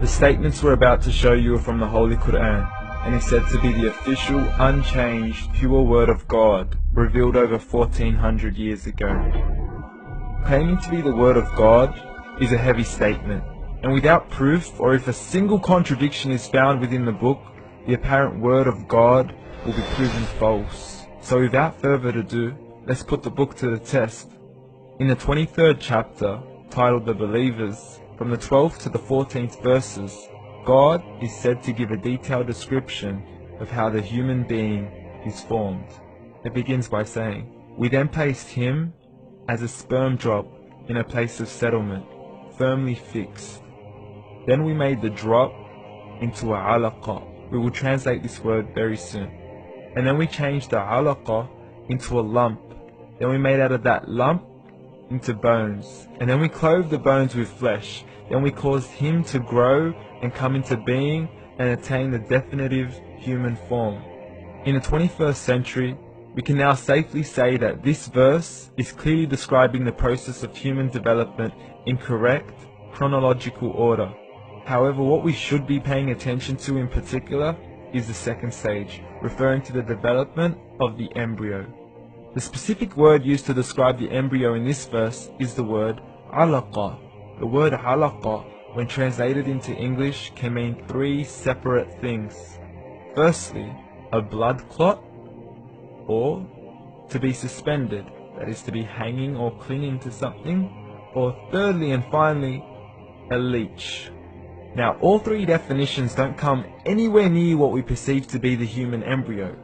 The statements we're about to show you are from the Holy Qur'an, and is said to be the official, unchanged, pure word of God, revealed over 1400 years ago. Claiming to be the word of God is a heavy statement, and without proof, or if a single contradiction is found within the book, the apparent word of God will be proven false. So without further ado, let's put the book to the test. In the 23rd chapter, titled The Believers, from the 12th to the 14th verses, God is said to give a detailed description of how the human being is formed. It begins by saying, "We then placed him as a sperm drop in a place of settlement, firmly fixed. Then we made the drop into a alaqa." We will translate this word very soon. "And then we changed the alaqa into a lump. Then we made out of that lump into bones. And then we clothed the bones with flesh. Then we caused him to grow and come into being and attain the definitive human form." In the 21st century, we can now safely say that this verse is clearly describing the process of human development in correct chronological order. However, what we should be paying attention to in particular is the second stage, referring to the development of the embryo. The specific word used to describe the embryo in this verse is the word alaqa. The word alaqa, when translated into English, can mean three separate things. Firstly, a blood clot, or to be suspended, that is to be hanging or clinging to something, or thirdly and finally, a leech. Now, all three definitions don't come anywhere near what we perceive to be the human embryo.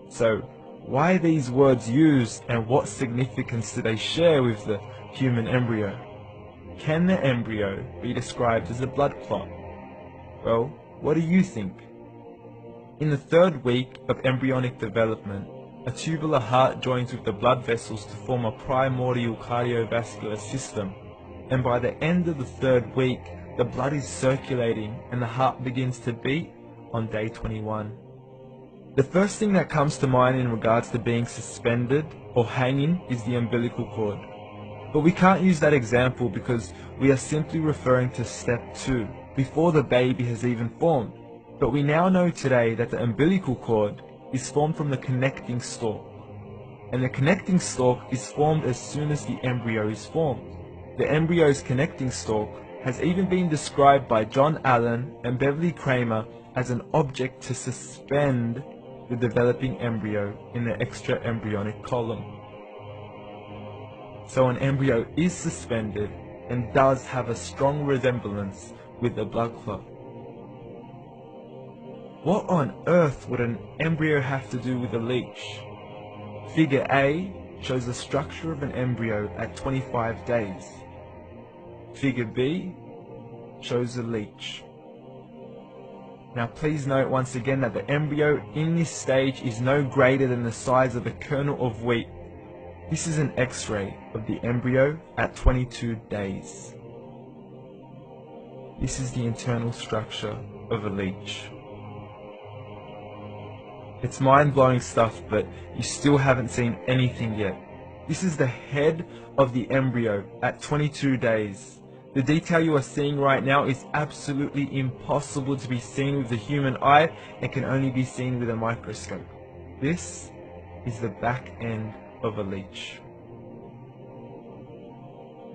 So, why are these words used, and what significance do they share with the human embryo? Can the embryo be described as a blood clot? Well, what do you think? In the 3rd week of embryonic development, a tubular heart joins with the blood vessels to form a primordial cardiovascular system, and by the end of the 3rd week, the blood is circulating and the heart begins to beat on day 21. The first thing that comes to mind in regards to being suspended or hanging is the umbilical cord. But we can't use that example because we are simply referring to step 2, before the baby has even formed. But we now know today that the umbilical cord is formed from the connecting stalk. And the connecting stalk is formed as soon as the embryo is formed. The embryo's connecting stalk has even been described by John Allen and Beverly Kramer as an object to suspend the developing embryo in the extra-embryonic column. So an embryo is suspended and does have a strong resemblance with a blood clot. What on earth would an embryo have to do with a leech? Figure A shows the structure of an embryo at 25 days. Figure B shows a leech. Now please note once again that the embryo in this stage is no greater than the size of a kernel of wheat. This is an X-ray of the embryo at 22 days. This is the internal structure of a leech. It's mind-blowing stuff, but you still haven't seen anything yet. This is the head of the embryo at 22 days. The detail you are seeing right now is absolutely impossible to be seen with the human eye and can only be seen with a microscope. This is the back end of a leech.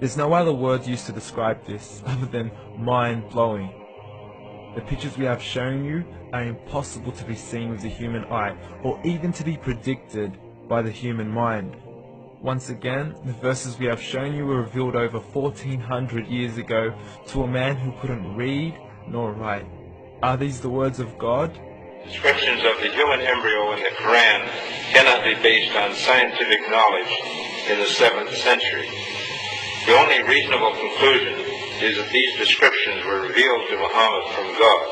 There's no other words used to describe this other than mind-blowing. The pictures we have shown you are impossible to be seen with the human eye, or even to be predicted by the human mind. Once again, the verses we have shown you were revealed over 1400 years ago to a man who couldn't read nor write. Are these the words of God? Descriptions of the human embryo in the Quran cannot be based on scientific knowledge in the 7th century. The only reasonable conclusion is that these descriptions were revealed to Muhammad from God.